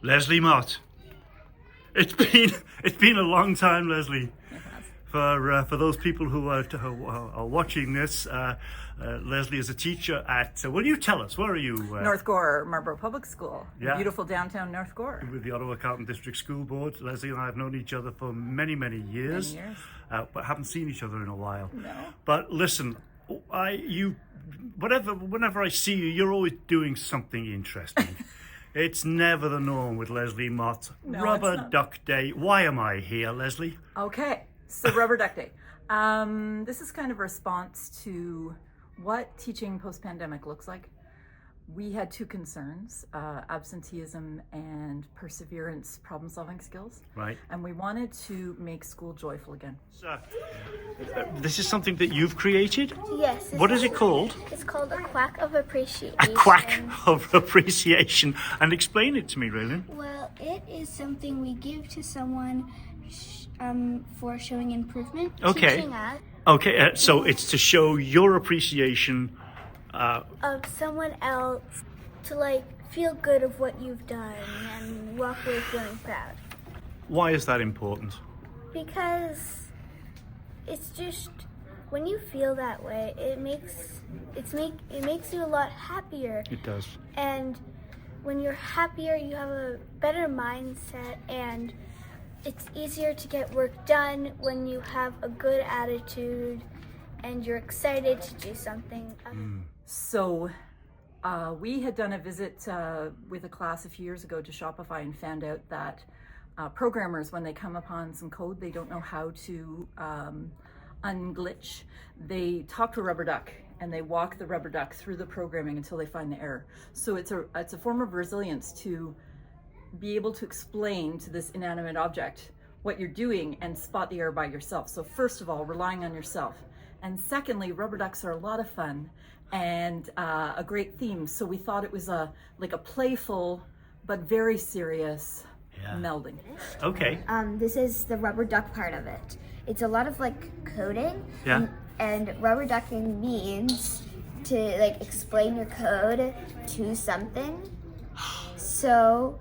Leslie Mott. It's been a long time, Leslie. For those people who are watching this, Leslie is a teacher at, will you tell us, where are you? North Gower, Marlborough Public School. Yeah. Beautiful downtown North Gower. With the Ottawa Carlton District School Board. Leslie and I have known each other for many, many years. But haven't seen each other in a while. No. But listen, whenever I see you, you're always doing something interesting. It's never the norm with Leslie Mott. No, Rubber Duck Day. Why am I here, Leslie? Okay, so Rubber Duck Day. This is kind of a response to what teaching post-pandemic looks like. We had two concerns, absenteeism and perseverance, problem-solving skills. Right. And we wanted to make school joyful again. So, this is something that you've created? Yes. What is it called? It's called A Quack of Appreciation. A Quack of Appreciation. And explain it to me, Rowland. Well, it is something we give to someone for showing improvement. Okay. Teaching us. Okay, so it's to show your appreciation of someone else, to feel good of what you've done and walk away feeling proud. Why is that important? Because it's just when you feel that way, it makes you a lot happier. It does. And when you're happier, you have a better mindset, and it's easier to get work done when you have a good attitude and you're excited to do something. So we had done a visit with a class a few years ago to Shopify and found out that programmers, when they come upon some code they don't know how to unglitch, they talk to a rubber duck and they walk the rubber duck through the programming until they find the error. So it's a form of resilience to be able to explain to this inanimate object what you're doing and spot the error by yourself. So first of all, relying on yourself. And secondly, rubber ducks are a lot of fun and a great theme. So we thought it was like a playful but very serious melding. Okay. This is the rubber duck part of it. It's a lot of coding. Yeah. And rubber ducking means to explain your code to something. So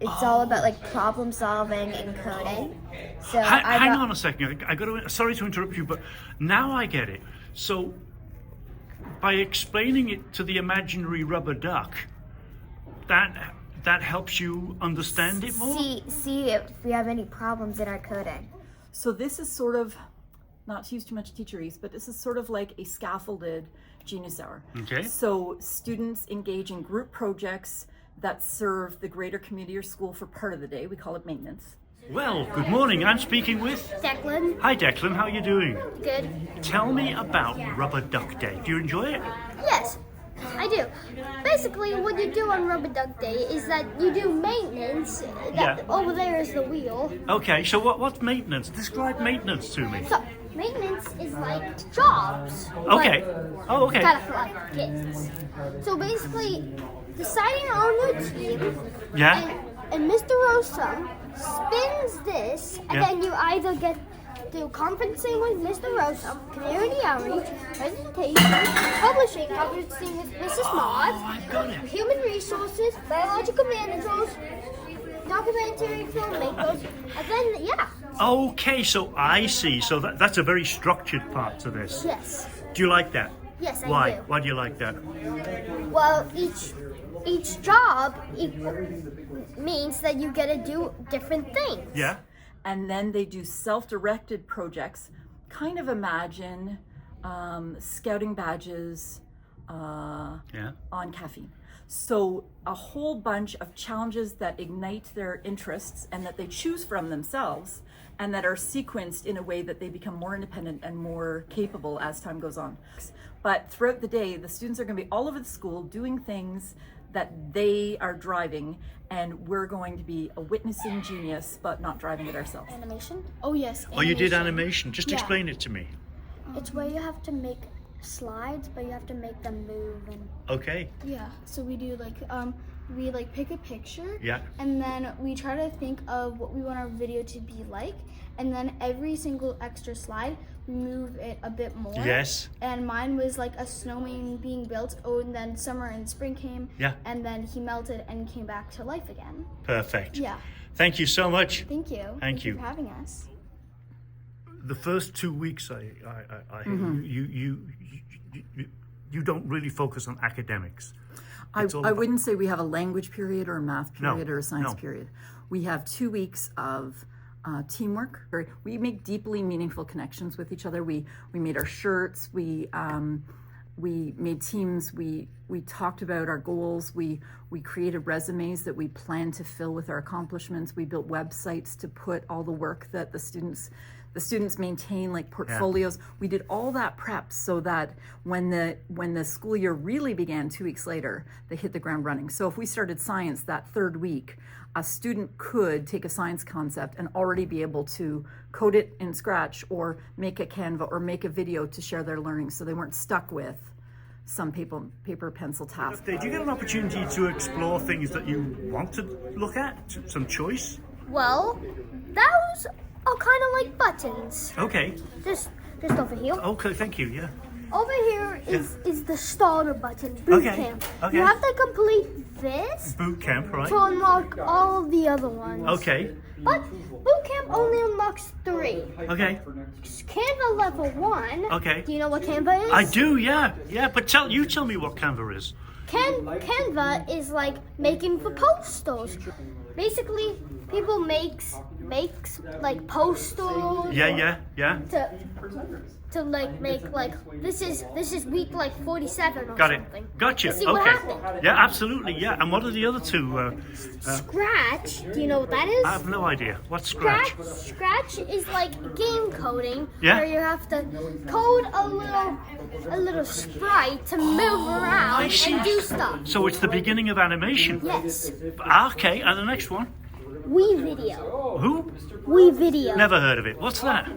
it's all about problem solving and coding. So hang on a second. Sorry to interrupt you, but now I get it. So by explaining it to the imaginary rubber duck, that helps you understand it more? See if we have any problems in our coding. So this is sort of, not to use too much teacherese, but this is sort of like a scaffolded Genius Hour. Okay. So students engage in group projects that serve the greater community or school for part of the day. We call it maintenance. Well, good morning. I'm speaking with... Declan. Hi, Declan. How are you doing? Good. Tell me about Rubber Duck Day. Do you enjoy it? Yes, I do. Basically, what you do on Rubber Duck Day is that you do maintenance. Over there is the wheel. Okay, so what's maintenance? Describe maintenance to me. So, maintenance is like jobs. Okay. Okay. Kind of like kids. So basically, deciding on your team. Yeah. And Mr. Rowsome spins this, and then you either get to conferencing with Mr. Rowsome, community outreach, presentation, conferencing with Mrs. Mott, human resources, biological managers, documentary filmmakers, and then Okay, so I see. So that's a very structured part to this. Yes. Do you like that? Yes, I Why? do. Why do you like that? Well, each job means that you get to do different things. Yeah. And then they do self-directed projects. Kind of imagine scouting badges on caffeine. So a whole bunch of challenges that ignite their interests and that they choose from themselves and that are sequenced in a way that they become more independent and more capable as time goes on. But throughout the day, the students are going to be all over the school doing things that they are driving, and we're going to be a witnessing genius, but not driving it ourselves. Animation? Oh yes. Oh, you did animation. Just Yeah. explain it to me. It's where you have to make slides, but you have to make them move. And Okay. Yeah. So we do we pick a picture. Yeah. And then we try to think of what we want our video to be like, and then every single extra slide move it a bit more. Yes. And mine was like a snowman being built. Oh, and then summer and spring came. Yeah. And then he melted and came back to life again. Perfect. Yeah. Thank you so much. Thank you. Thank you for having us. The first 2 weeks, you don't really focus on academics. I wouldn't say we have a language period or a math period or a science no. period. We have 2 weeks of teamwork. We make deeply meaningful connections with each other. We made our shirts. We made teams. We talked about our goals. We created resumes that we planned to fill with our accomplishments. We built websites to put all the work that the students maintain, like portfolios. Yeah. We did all that prep so that when the school year really began 2 weeks later, they hit the ground running. So if we started science that third week, a student could take a science concept and already be able to code it in Scratch or make a Canva or make a video to share their learning, so they weren't stuck with some paper pencil task. Did you get an opportunity to explore things that you want to look at? Some choice? Well, those are kind of like buttons. Okay. Just over here. Okay, thank you, yeah. Over here is the starter button, boot camp. Okay. You have to complete this Boot camp, right? to unlock all of the other ones. Okay. But boot camp only unlocks 3. Okay. Canva level 1. Okay. Do you know what Canva is? I do, yeah. Yeah, but tell me what Canva is. Canva is like making for posters. Basically, people makes like posters. Yeah. To like make like this is week like 47 or Got something. it. Gotcha. To see what Okay. happened. Yeah, absolutely. Yeah. And what are the other two? Scratch. Do you know what that is? I have no idea. What's Scratch? Scratch is like game coding, Yeah. where you have to code a little sprite to move around I see. and do stuff. So it's the beginning of animation. Yes. Okay. And the next one? We Video. Who? We Video. Never heard of it. What's that?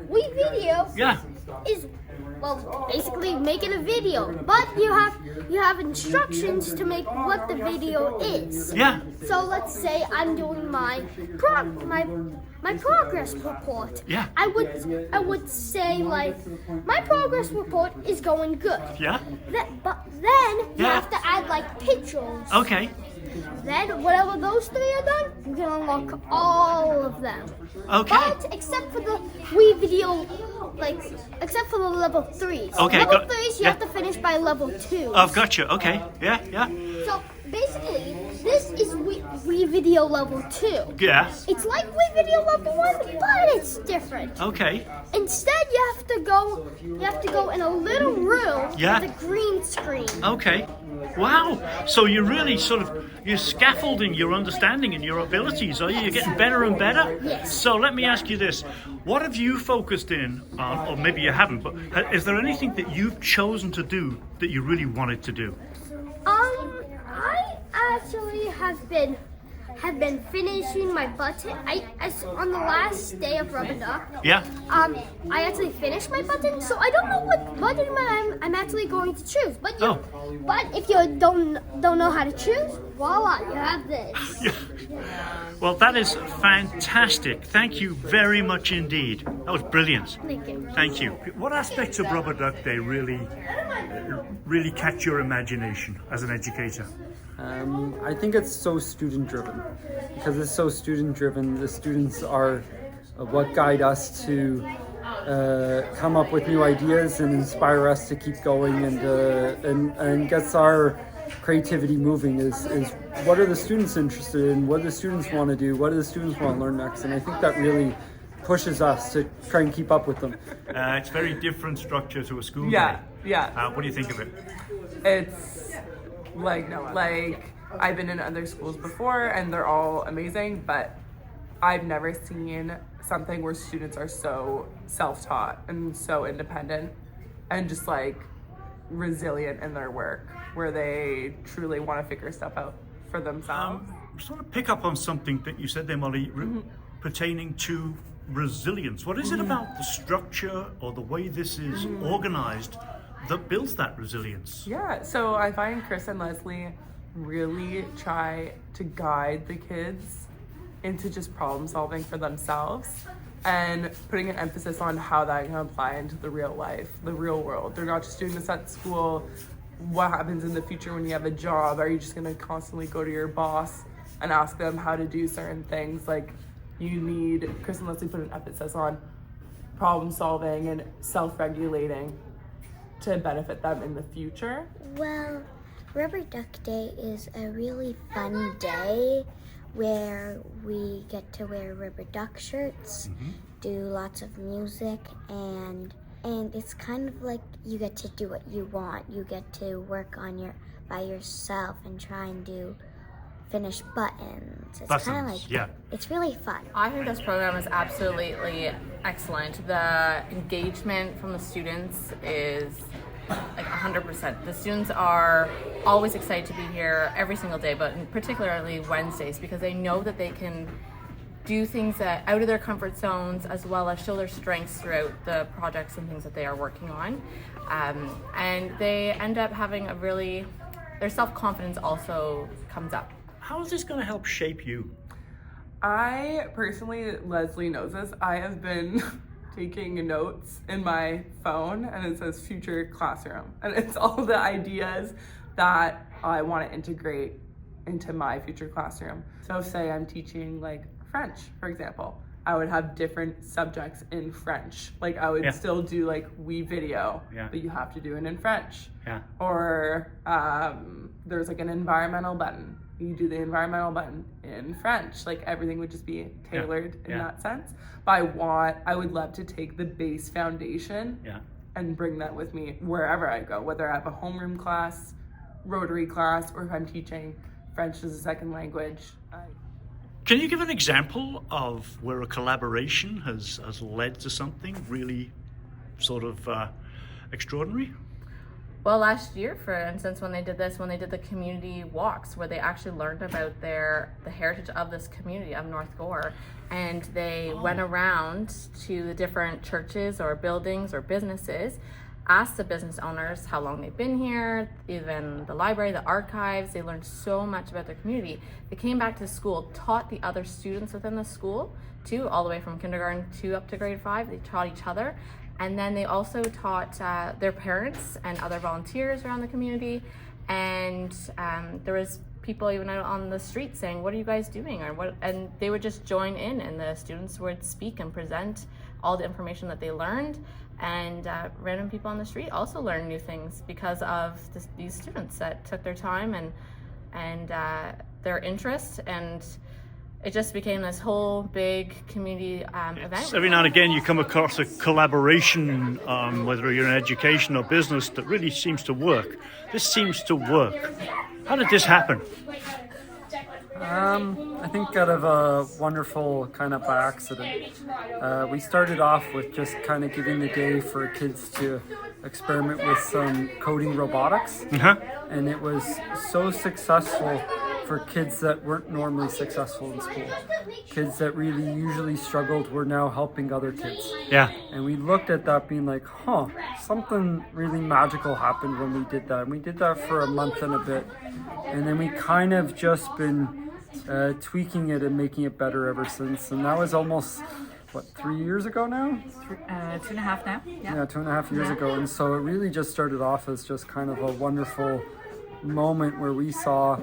We Video. Yeah. Is basically making a video, but you have instructions to make what the video is. Yeah. So let's say I'm doing my progress report. Yeah. I would say like my progress report is going good. Yeah. But then you Yeah. have to add like pictures. Okay. Then whatever those 3 are done, you can unlock all of them. Okay. But except for the Wii Video, except for the level 3s. Okay, Level got- 3s you yeah. have to finish by level 2. I've got you. Okay. Yeah. So basically, this is Wii Video level 2. Yeah. It's like Wii Video level 1, but it's different. Okay. Instead, you have to go in a little room Yeah. with a green screen. Okay. Wow. So you're really you're scaffolding your understanding and your abilities, are you? You're getting better and better? Yes. So let me ask you this. What have you focused in on, or maybe you haven't, but is there anything that you've chosen to do that you really wanted to do? I actually have been finishing my button. On the last day of Rubber Duck. Yeah. I actually finished my button, so I don't know what button I'm actually going to choose. But if you don't know how to choose, voila, you have this. Yeah. Well, that is fantastic. Thank you very much indeed. That was brilliant. Thank you. Thank you. What aspects of Rubber Duck Day really catch your imagination as an educator? I think it's so student driven. Because it's so student driven, the students are what guide us to come up with new ideas and inspire us to keep going and gets our creativity moving is what are the students interested in, what do the students want to do, what do the students want to learn next, and I think that really pushes us to try and keep up with them. It's very different structure to a school Yeah, day. yeah. What do you think of it? It's like I've been in other schools before and they're all amazing, but I've never seen something where students are so self-taught and so independent and just like resilient in their work, where they truly want to figure stuff out for themselves. Sort of pick up on something that you said there, Molly, pertaining to resilience. What is it about the structure or the way this is organized that builds that resilience? Yeah, so I find Chris and Leslie really try to guide the kids into just problem solving for themselves and putting an emphasis on how that can apply into the real life, the real world. They're not just doing this at school. What happens in the future when you have a job? Are you just gonna constantly go to your boss and ask them how to do certain things? Like, you need, Chris and Leslie put an emphasis on problem solving and self-regulating to benefit them in the future. Well, Rubber Duck Day is a really fun day where we get to wear rubber duck shirts, do lots of music, and it's kind of like you get to do what you want. You get to work on by yourself and try and do finish buttons. It's kind of like, yeah. It's really fun. I think this program is absolutely excellent. The engagement from the students is like 100%. The students are always excited to be here every single day, but particularly Wednesdays, because they know that they can do things that out of their comfort zones, as well as show their strengths throughout the projects and things that they are working on. And they end up having their self-confidence also comes up. How is this going to help shape you? I personally, Leslie knows this, I have been taking notes in my phone, and it says future classroom, and it's all the ideas that I want to integrate into my future classroom. So say I'm teaching like French, for example, I would have different subjects in French. Like I would still do like video, but you have to do it in French. Or there's like an environmental button. You do the environmental button in French. Like everything would just be tailored in that sense. But I would love to take the base foundation and bring that with me wherever I go, whether I have a homeroom class, Rotary class, or if I'm teaching French as a second language. Can you give an example of where a collaboration has led to something really sort of extraordinary? Well, last year, for instance, when they did the community walks, where they actually learned about the heritage of this community of North Gower, and they went around to the different churches or buildings or businesses, asked the business owners how long they've been here, even the library, the archives. They learned so much about their community. They came back to school, taught the other students within the school, too, all the way from kindergarten to up to grade 5. They taught each other. And then they also taught their parents and other volunteers around the community. And there was people even out on the street saying, "What are you guys doing?" And they would just join in, and the students would speak and present all the information that they learned. And random people on the street also learned new things because of these students that took their time and their interest, and it just became this whole big community event. Every now and again you come across a collaboration, whether you're in education or business, that really seems to work. This seems to work. How did this happen? I think out of a wonderful kind of by accident. We started off with just kind of giving the day for kids to experiment with some coding robotics. And it was so successful for kids that weren't normally successful in school. Kids that really usually struggled were now helping other kids. And we looked at that being like, something really magical happened when we did that. And we did that for a month and a bit. And then we kind of just been tweaking it and making it better ever since. And that was almost, 3 years ago now? 2.5 now. Yeah, 2.5 years ago. And so it really just started off as just kind of a wonderful moment where we saw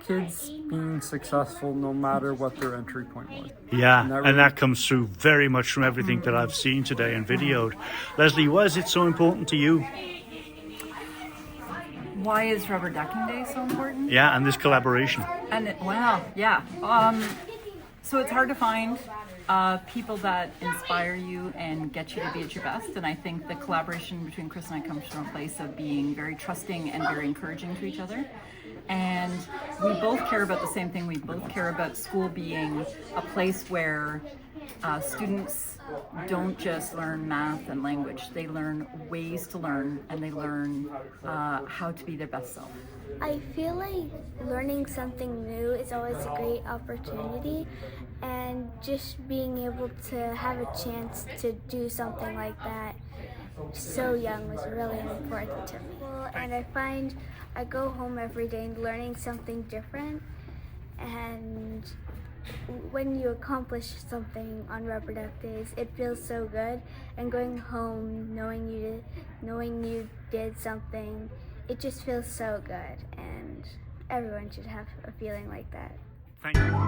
kids being successful no matter what their entry point was. And that comes through very much from everything that I've seen today and videoed. Leslie, why is it so important to you? Why is Rubber Ducking Day so important? And this collaboration. So it's hard to find people that inspire you and get you to be at your best. And I think the collaboration between Chris and I comes from a place of being very trusting and very encouraging to each other. And we both care about the same thing. We both care about school being a place where students don't just learn math and language. They learn ways to learn, and they learn how to be their best self. I feel like learning something new is always a great opportunity, and just being able to have a chance to do something like that so young was really important to me. And I find I go home every day learning something different, and when you accomplish something on Rubber Duck Days, it feels so good. And going home, knowing you did something, it just feels so good. And everyone should have a feeling like that. Thank you.